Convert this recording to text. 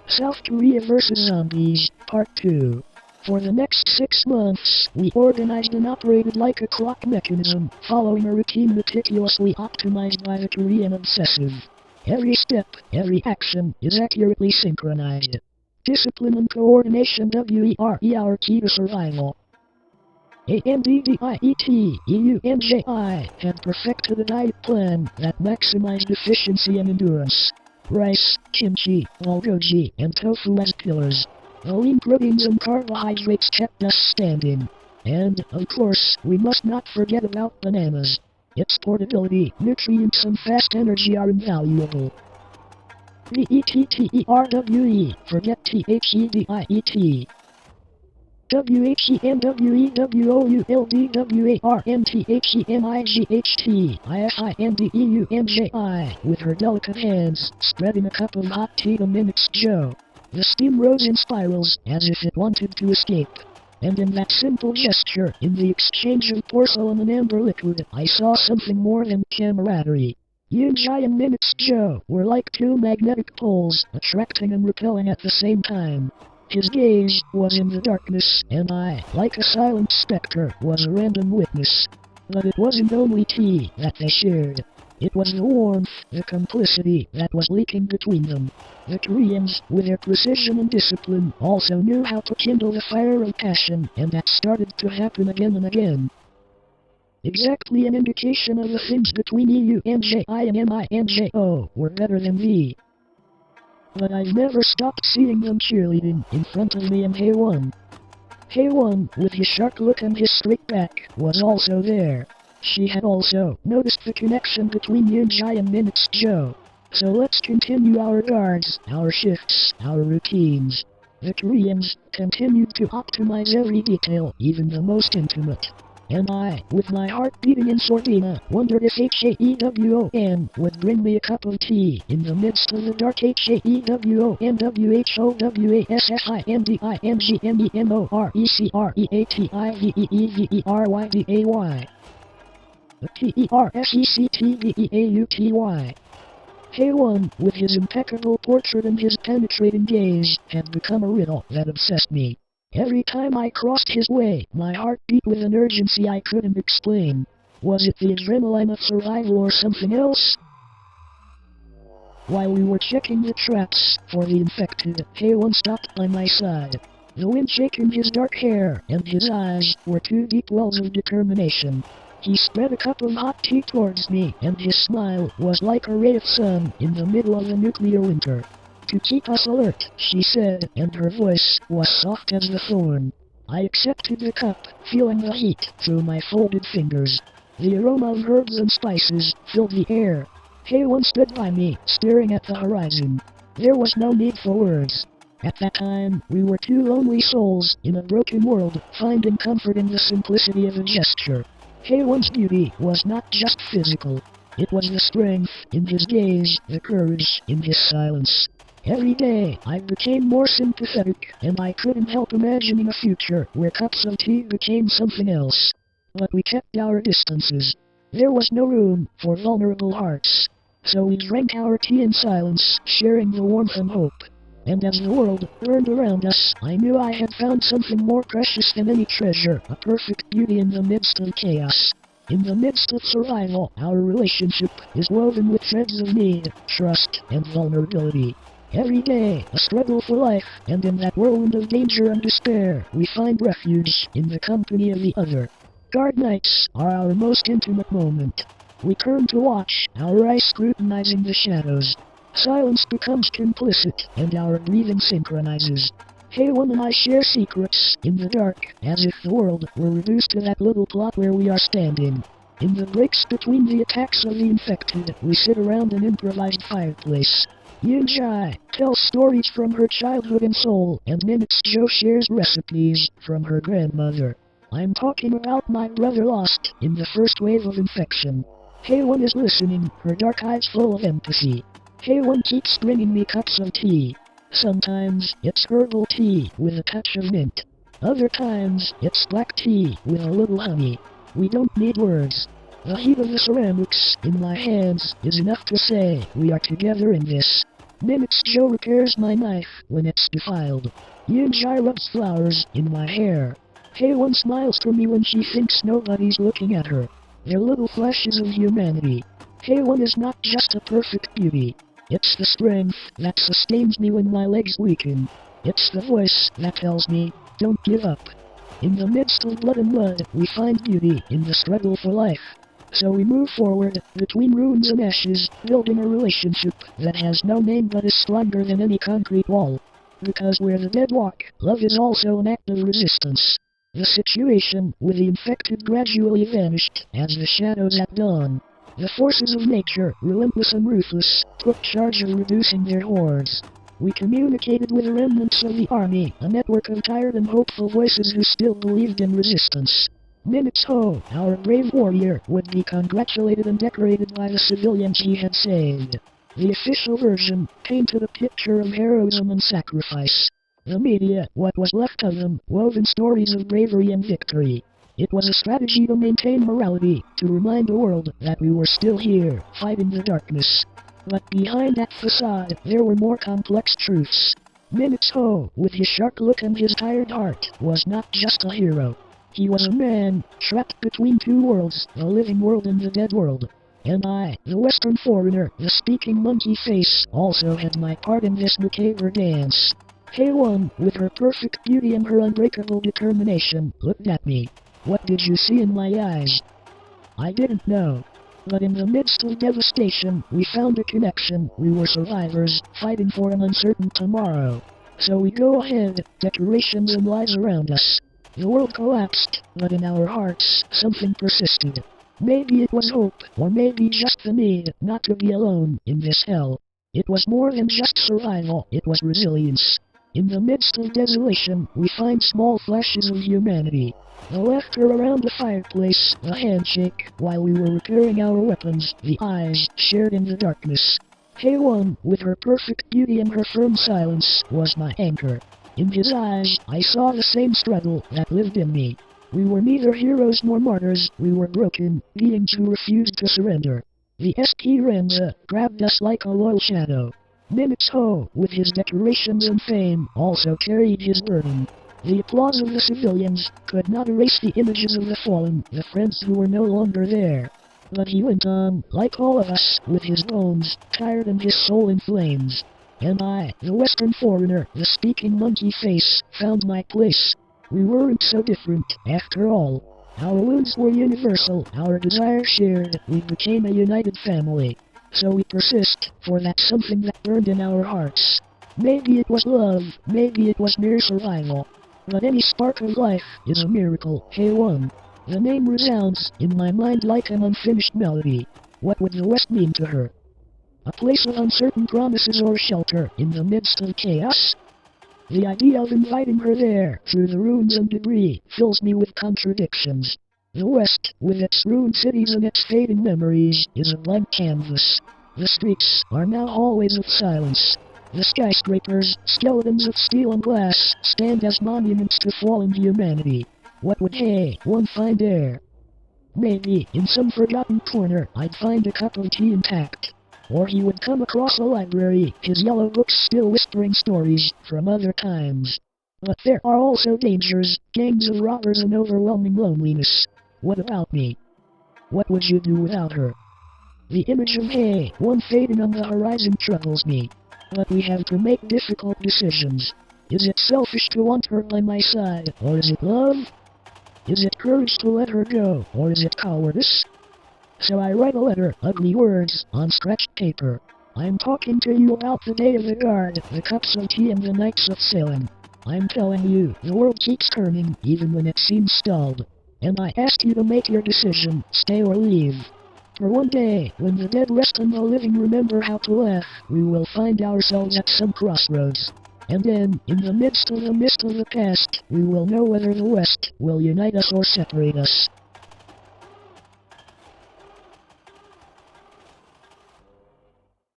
South Korea vs. Zombies, Part 2. For the next 6 months, we organized and operated like a clock mechanism, following a routine meticulously optimized by the Korean obsessive. Every step, every action, is accurately synchronized. Discipline and coordination WERE our key to survival. ANDDIETEUNJI had perfected a diet plan that maximized efficiency and endurance. Rice, kimchi, bulgogi, and tofu as pillars. The lean proteins and carbohydrates kept us standing. And, of course, we must not forget about bananas. Its portability, nutrients, and fast energy are invaluable. VETTERWE, forget THEDIET. WHENWEWLDWARNTHEMIGHT with her delicate hands, spreading a cup of hot tea to mimics Joe. The steam rose in spirals, as if it wanted to escape. And in that simple gesture, in the exchange of porcelain and amber liquid, I saw something more than camaraderie. Yoonjae and Mimics Joe were like two magnetic poles, attracting and repelling at the same time. His gaze was in the darkness, and I, like a silent specter, was a random witness. But it wasn't only tea that they shared. It was the warmth, the complicity that was leaking between them. The Koreans, with their precision and discipline, also knew how to kindle the fire of passion, and that started to happen again and again. Exactly an indication of the things between EUNJI and MINJO were better than V. But I've never stopped seeing them cheerleading in front of me, and HAE-WON. HAE-WON, with his sharp look and his straight back, was also there. She had also noticed the connection between Yoonjae and Mimics Joe. So let's continue our guards, our shifts, our routines. The Koreans continued to optimize every detail, even the most intimate. And I, with my heart beating in sordina, wondered if HAE-WON would bring me a cup of tea in the midst of the dark. HAE-WON TERSECTVEAUTY. HAE-WON, with his impeccable portrait and his penetrating gaze, had become a riddle that obsessed me. Every time I crossed his way, my heart beat with an urgency I couldn't explain. Was it the adrenaline of survival or something else? While we were checking the traps for the infected, HAE-WON stopped by my side. The wind shaking his dark hair, and his eyes were two deep wells of determination. He spread a cup of hot tea towards me, and his smile was like a ray of sun in the middle of a nuclear winter. To keep us alert, she said, and her voice was soft as the thorn. I accepted the cup, feeling the heat through my folded fingers. The aroma of herbs and spices filled the air. HAE-WON stood by me, staring at the horizon. There was no need for words. At that time, we were two lonely souls in a broken world, finding comfort in the simplicity of a gesture. HAE-WON's beauty was not just physical. It was the strength in his gaze, the courage in his silence. Every day, I became more sympathetic, and I couldn't help imagining a future where cups of tea became something else. But we kept our distances. There was no room for vulnerable hearts. So we drank our tea in silence, sharing the warmth and hope. And as the world burned around us, I knew I had found something more precious than any treasure, a perfect beauty in the midst of chaos. In the midst of survival, our relationship is woven with threads of need, trust, and vulnerability. Every day, a struggle for life, and in that whirlwind of danger and despair, we find refuge in the company of the other. Guard nights are our most intimate moment. We turn to watch, our eyes scrutinizing the shadows. Silence becomes complicit, and our breathing synchronizes. HAE-WON and I share secrets in the dark, as if the world were reduced to that little plot where we are standing. In the breaks between the attacks of the infected, we sit around an improvised fireplace. Yoonjae tells stories from her childhood in Seoul, and Mimics Joe shares recipes from her grandmother. I'm talking about my brother lost in the first wave of infection. HAE-WON is listening, her dark eyes full of empathy. HAE-WON keeps bringing me cups of tea. Sometimes it's herbal tea with a touch of mint. Other times it's black tea with a little honey. We don't need words. The heat of the ceramics in my hands is enough to say we are together in this. Minutes Joe repairs my knife when it's defiled. Yunjai rubs flowers in my hair. HAE-WON smiles to me when she thinks nobody's looking at her. They're little flashes of humanity. HAE-WON is not just a perfect beauty. It's the strength that sustains me when my legs weaken. It's the voice that tells me, don't give up. In the midst of blood and mud, we find beauty in the struggle for life. So we move forward, between ruins and ashes, building a relationship that has no name but is stronger than any concrete wall. Because where the dead walk, love is also an act of resistance. The situation with the infected gradually vanished as the shadows at dawn. The forces of nature, relentless and ruthless, took charge of reducing their hordes. We communicated with the remnants of the army, a network of tired and hopeful voices who still believed in resistance. Minutes Ho, our brave warrior, would be congratulated and decorated by the civilians he had saved. The official version painted a picture of heroism and sacrifice. The media, what was left of them, wove in stories of bravery and victory. It was a strategy to maintain morality, to remind the world that we were still here, fighting the darkness. But behind that facade, there were more complex truths. Minutes Ho, with his sharp look and his tired heart, was not just a hero. He was a man, trapped between two worlds, the living world and the dead world. And I, the Western foreigner, the speaking monkey face, also had my part in this macabre dance. HAE-WON, with her perfect beauty and her unbreakable determination, looked at me. What did you see in my eyes? I didn't know. But in the midst of devastation, we found a connection. We were survivors, fighting for an uncertain tomorrow. So we go ahead, decorations and lies around us. The world collapsed, but in our hearts, something persisted. Maybe it was hope, or maybe just the need not to be alone in this hell. It was more than just survival, it was resilience. In the midst of desolation, we find small flashes of humanity. The laughter around the fireplace, the handshake, while we were repairing our weapons, the eyes shared in the darkness. HAE-WON, with her perfect beauty and her firm silence, was my anchor. In his eyes, I saw the same struggle that lived in me. We were neither heroes nor martyrs, we were broken beings who refused to surrender. The Esperanza grabbed us like a loyal shadow. Minutes Ho, with his decorations and fame, also carried his burden. The applause of the civilians could not erase the images of the fallen, the friends who were no longer there. But he went on, like all of us, with his bones tired and his soul in flames. And I, the Western foreigner, the speaking monkey face, found my place. We weren't so different, after all. Our wounds were universal, our desire shared, we became a united family. So we persist, for that's something that burned in our hearts. Maybe it was love, maybe it was mere survival. But any spark of life is a miracle. HAE-WON. The name resounds in my mind like an unfinished melody. What would the West mean to her? A place of uncertain promises or shelter in the midst of chaos? The idea of inviting her there, through the ruins and debris, fills me with contradictions. The West, with its ruined cities and its fading memories, is a blank canvas. The streets are now hallways of silence. The skyscrapers, skeletons of steel and glass, stand as monuments to fallen humanity. What would HAE-WON find there? Maybe, in some forgotten corner, I'd find a cup of tea intact. Or he would come across a library, his yellow books still whispering stories from other times. But there are also dangers, gangs of robbers and overwhelming loneliness. What about me? What would you do without her? The image of HAE-WON fading on the horizon troubles me. But we have to make difficult decisions. Is it selfish to want her by my side, or is it love? Is it courage to let her go, or is it cowardice? So I write a letter, ugly words, on scratched paper. I'm talking to you about the day of the guard, the cups of tea and the nights of sailing. I'm telling you, the world keeps turning, even when it seems stalled. And I asked you to make your decision, stay or leave. For one day, when the dead rest and the living remember how to laugh, we will find ourselves at some crossroads. And then, in the midst of the mist of the past, we will know whether the West will unite us or separate us.